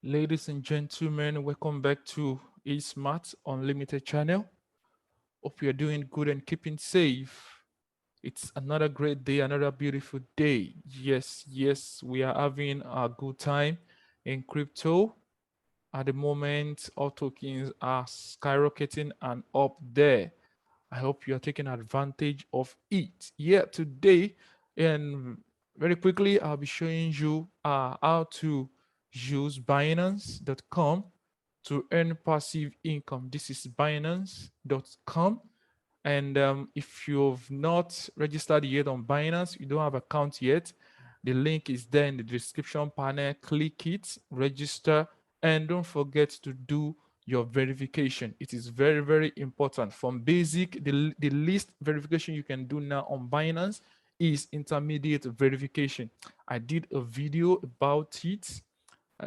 Ladies and gentlemen, welcome back to eSmart Unlimited channel. Hope you're doing good and keeping safe. It's another great day, another beautiful day. Yes, we are having a good time in crypto. At the moment, all tokens are skyrocketing and up there. I hope you are taking advantage of it. Yeah, today, and very quickly, I'll be showing you how to use Binance.com to earn passive income. This is Binance.com. And if you've not registered yet on Binance, you don't have account yet, the link is there in the description panel. Click it, register, and don't forget to do your verification. It is very, very important. From basic, the least verification you can do now on Binance is intermediate verification. I did a video about it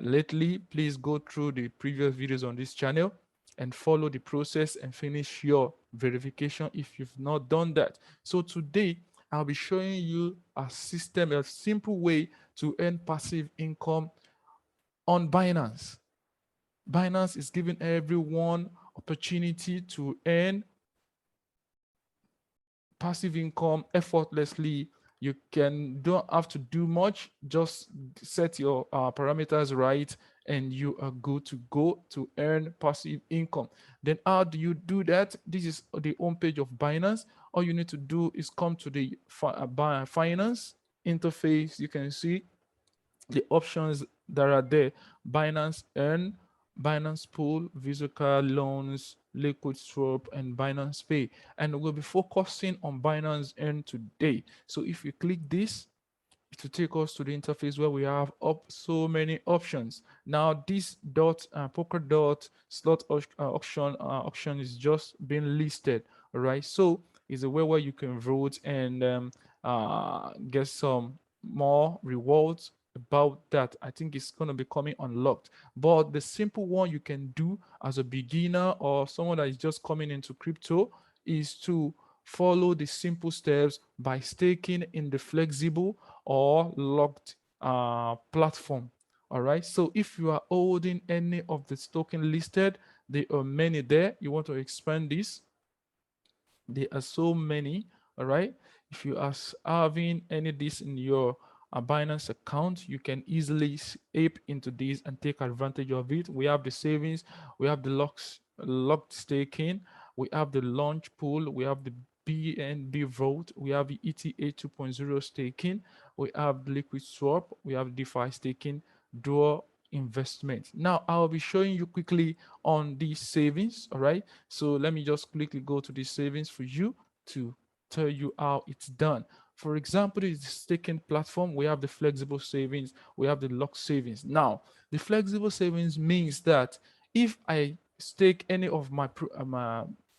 lately. Please go through the previous videos on this channel and follow the process and finish your verification if you've not done that. So today, I'll be showing you a system, a simple way to earn passive income on Binance. Binance is giving everyone opportunity to earn passive income effortlessly. You don't have to do much, just set your parameters right and you are good to go to earn passive income. Then how do you do that? This is the homepage of Binance. All you need to do is come to the finance interface. You can see the options that are there: Binance Earn, Binance Pool, Visa Card Loans, Liquid Swap, and Binance Pay. And we'll be focusing on Binance Earn today. So if you click this, it will take us to the interface where we have up so many options. Now this polka dot slot auction is just being listed. All right, so it's a way where you can vote and get some more rewards about that. I think it's going to be coming unlocked. But the simple one you can do as a beginner or someone that is just coming into crypto is to follow the simple steps by staking in the flexible or locked platform. All right. So if you are holding any of the token listed, there are many there. You want to expand this. There are so many. All right. If you are having any of this in your Binance account, you can easily ape into this and take advantage of it. We have the savings, we have the locked staking, we have the launch pool, we have the BNB vote, we have the ETA 2.0 staking, we have liquid swap, we have DeFi staking, dual investment. Now I'll be showing you quickly on these savings. All right, so let me just quickly go to the savings for you to tell you how it's done. For example, the staking platform, we have the flexible savings, we have the lock savings. Now the flexible savings means that if I stake any of my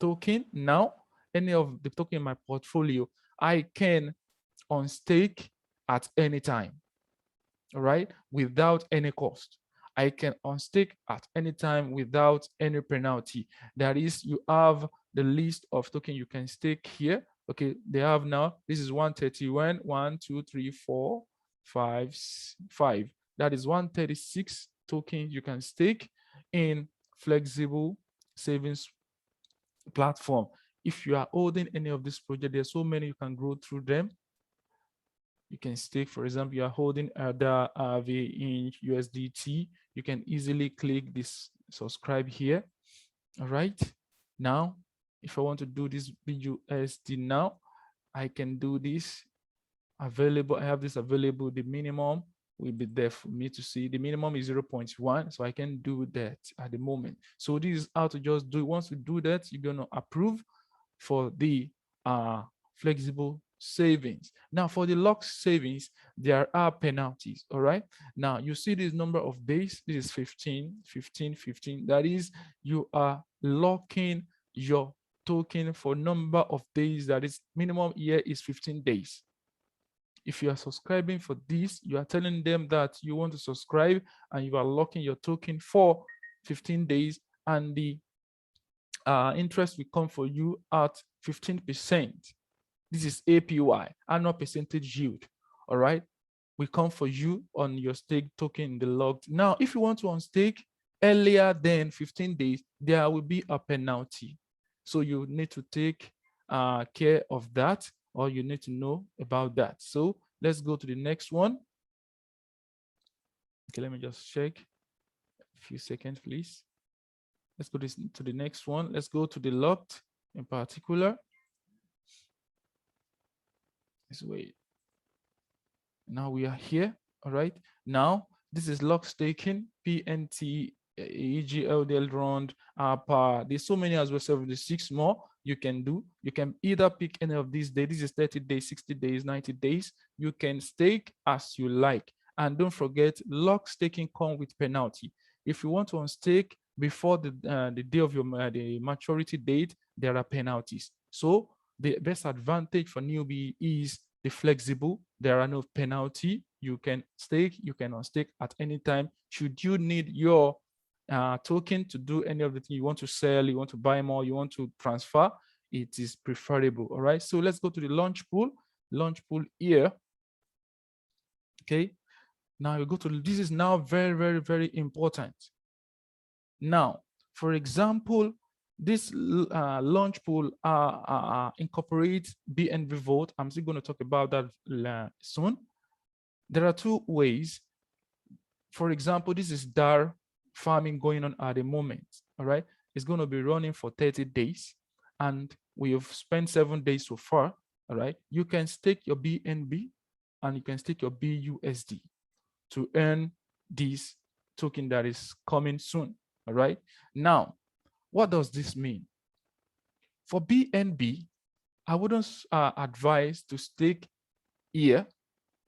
token now, any of the token in my portfolio, I can unstake at any time. All right, without any cost. I can unstake at any time without any penalty. That is, you have the list of token you can stake here. Okay, they have now, this is 131, 1, 2, 3, 4, 5, 5. That is 136 tokens you can stake in flexible savings platform. If you are holding any of this project, there's so many you can go through them. You can stake, for example, you are holding the in USDT. You can easily click this subscribe here. All right. Now, if I want to do this BUSD now, I can do this available. I have this available. The minimum will be there for me to see. The minimum is 0.1, so I can do that at the moment. So this is how to just do it. Once you do that, you're going to approve for the flexible savings. Now for the locked savings, there are penalties. All right, now you see this number of days. This is 15, 15, 15. That is, you are locking your token for number of days. That is, minimum here is 15 days. If you are subscribing for this, you are telling them that you want to subscribe and you are locking your token for 15 days, and the interest will come for you at 15%. This is APY, annual percentage yield. All right. will come for you on your stake token in the locked. Now, if you want to unstake earlier than 15 days, there will be a penalty. So you need to take care of that, or you need to know about that. So let's go to the next one. Okay, let me just check. A few seconds, please. Let's go to the next one. Let's go to the locked in particular. Let's wait. Now we are here. All right. Now this is lock staking, PNT, EGLDL round, there's so many as well, 76 more you can do. You can either pick any of these days. This is 30 days, 60 days, 90 days. You can stake as you like. And don't forget, lock staking comes with penalty. If you want to unstake before the day of your the maturity date, there are penalties. So the best advantage for newbie is the flexible. There are no penalty. You can stake, you can unstake at any time. Should you need your token to do any of the things you want to sell, you want to buy more, you want to transfer, it is preferable. All right. So let's go to the Launchpool. Launchpool here. Okay. Now you go to this is now very, very, very important. Now, for example, this Launchpool incorporates BNB Vault. I'm still going to talk about that soon. There are two ways. For example, this is DAR farming going on at the moment. All right, it's going to be running for 30 days, and we have spent 7 days so far. All right, you can stake your BNB and you can stake your BUSD to earn this token that is coming soon. All right, now what does this mean? For BNB, I wouldn't advise to stake here.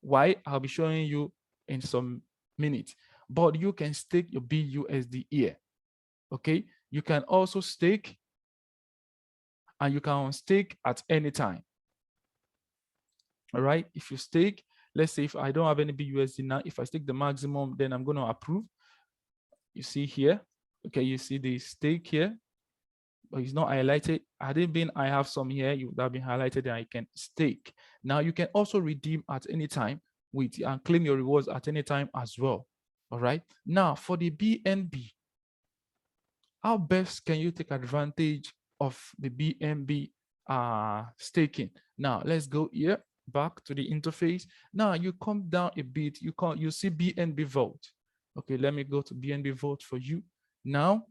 Why? I'll be showing you in some minutes. But you can stake your BUSD here. Okay, you can also stake, and you can unstake at any time. All right, if you stake, let's say if I don't have any BUSD now, if I stake the maximum, then I'm going to approve. You see here, okay, you see the stake here, but it's not highlighted. Had it been I have some here, you would have been highlighted and I can stake. Now you can also redeem at any time and claim your rewards at any time as well. All right. Now for the BNB, how best can you take advantage of the BNB staking? Now let's go here back to the interface. Now you come down a bit, you see BNB Vault. Okay, let me go to BNB Vault for you. Now,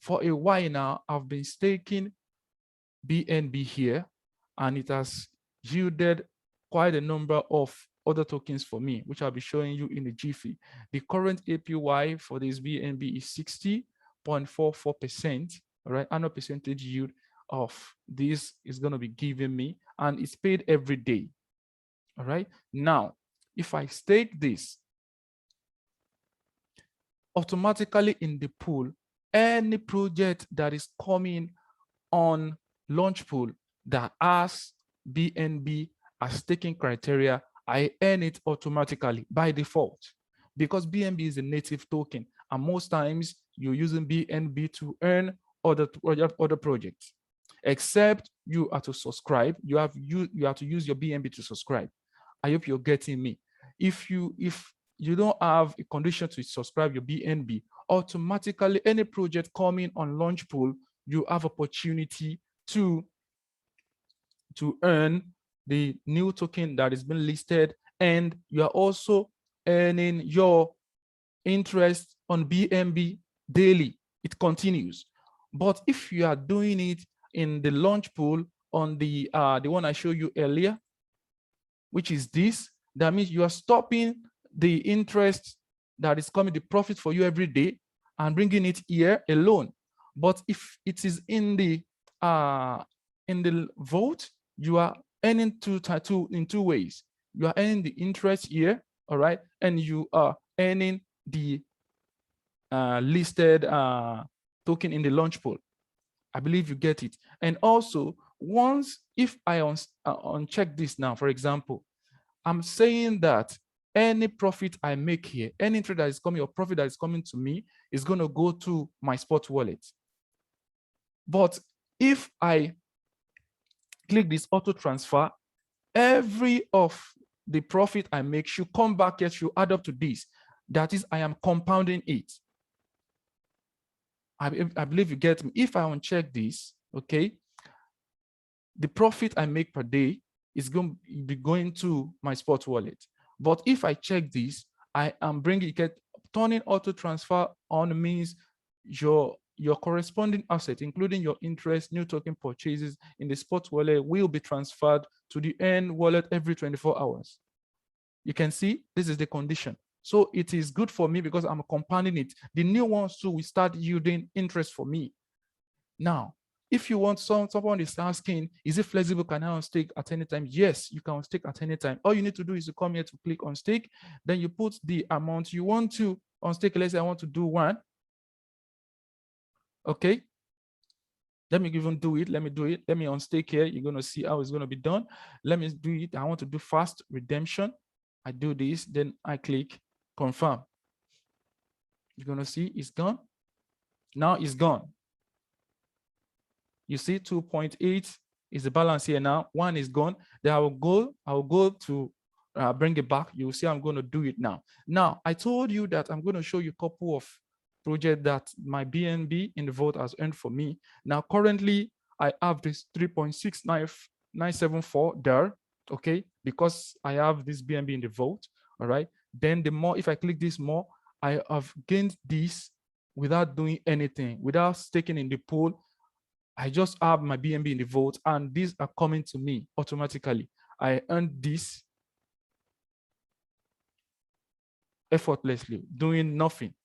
for a while now, I've been staking BNB here, and it has yielded quite a number of other tokens for me, which I'll be showing you in the jiffy. The current APY for this BNB is 60.44%, all right? Annual percentage yield of this is going to be giving me, and it's paid every day, all right? Now, if I stake this, automatically in the pool, any project that is coming on Launchpool that has BNB as staking criteria, I earn it automatically by default, because BNB is a native token, and most times you're using BNB to earn other projects, except you are to subscribe. You have to use your BNB to subscribe. I hope you're getting me. If you don't have a condition to subscribe your BNB, automatically any project coming on Launchpool, you have opportunity to earn the new token that has been listed, and you are also earning your interest on BNB daily. It continues. But if you are doing it in the Launchpool on the one I showed you earlier, which is this, that means you are stopping the interest that is coming, the profit for you every day, and bringing it here alone. But if it is in the vault, you are earning in two ways. You are earning the interest here, all right, and you are earning the listed token in the Launchpool. I believe you get it. And also, if I uncheck this now, for example, I'm saying that any profit I make here, any trade that is coming or profit that is coming to me is going to go to my spot wallet. But if I click this auto transfer, every of the profit I make should come back here, should add up to this. That is, I am compounding it. I believe you get me. If I uncheck this, okay, the profit I make per day is going to be going to my spot wallet. But if I check this, I am bringing it, turning auto transfer on means your corresponding asset, including your interest, new token purchases in the spot wallet, will be transferred to the earn wallet every 24 hours. You can see this is the condition. So it is good for me because I'm compounding it. The new ones too will start yielding interest for me. Now, if you want someone is asking, is it flexible? Can I unstake at any time? Yes, you can unstake at any time. All you need to do is to come here to click on stake. Then you put the amount you want to unstake. Let's say I want to do 1. Okay. Let me even do it. Let me do it. Let me unstake here. You're going to see how it's going to be done. Let me do it. I want to do fast redemption. I do this, then I click confirm. You're going to see it's gone. Now it's gone. You see 2.8 is the balance here now. 1 is gone. Then I will go to bring it back. You will see I'm going to do it now. Now, I told you that I'm going to show you a couple of projects that my BNB in the vault has earned for me. Now, currently, I have this 3.69974 there, okay, because I have this BNB in the vault, all right? Then the more, if I click this more, I have gained this without doing anything, without staking in the pool. I just have my BNB in the vault and these are coming to me automatically. I earned this effortlessly, doing nothing.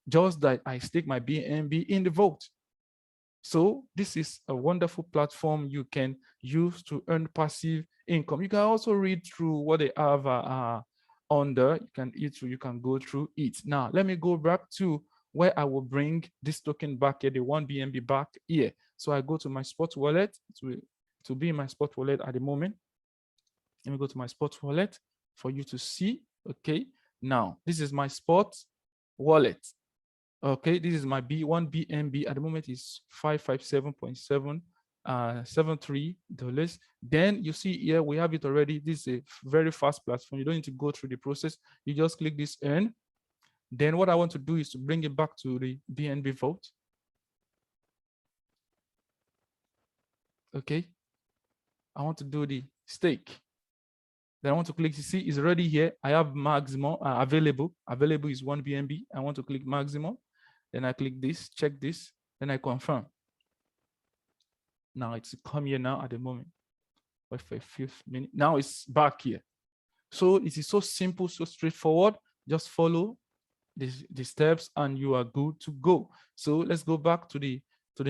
Just that I stake my BNB in the vault. So this is a wonderful platform you can use to earn passive income. You can also read through what they have under. You can go through it. Now, let me go back to where I will bring this token back here, the 1 BNB back here. So I go to my spot wallet to be in my spot wallet at the moment. Let me go to my spot wallet for you to see. Okay, now this is my spot wallet. Okay, this is my B1 BNB at the moment is $557.73. Then you see here we have it already. This is a very fast platform. You don't need to go through the process. You just click this earn. Then what I want to do is to bring it back to the BNB vault. Okay, I want to do the stake. Then I want to click to see it's already here. I have maximum available. Available is 1 BNB. I want to click maximum. Then I click this, check this, then I confirm. Now it's come here now at the moment. Wait for a few minutes. Now it's back here. So it is so simple, so straightforward. Just follow the steps and you are good to go. So let's go back to the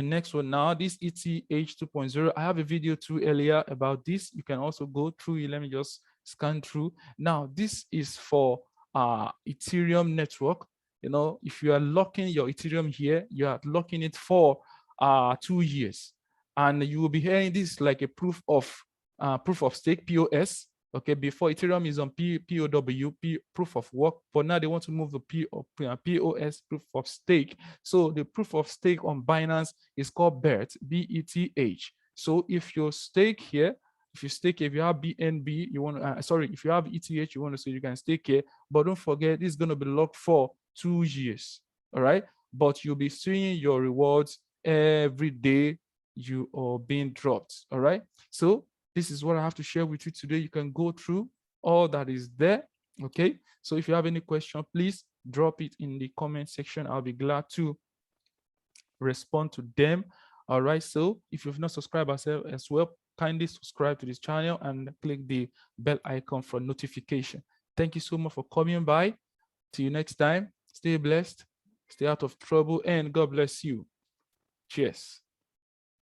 next one now. This ETH 2.0. I have a video too earlier about this. You can also go through it. Let me just scan through. Now this is for Ethereum network. You know, if you are locking your Ethereum here, you are locking it for 2 years, and you will be hearing this like a proof of stake, POS. Okay, before Ethereum is on POW, proof of work, but now they want to move the POS, proof of stake. So the proof of stake on Binance is called BETH, BETH. So if you stake here, if you have BNB, you want if you have ETH, you want to say you can stake here, but don't forget this is going to be locked for 2 years. All right, but you'll be seeing your rewards every day you are being dropped. All right, so this is what I have to share with you today. You can go through all that is there. Okay, so if you have any question, please drop it in the comment section. I'll be glad to respond to them. All right, so if you've not subscribed as well, kindly subscribe to this channel and click the bell icon for notification. Thank you so much for coming by. Till you next time, stay blessed, stay out of trouble, and God bless you. Cheers.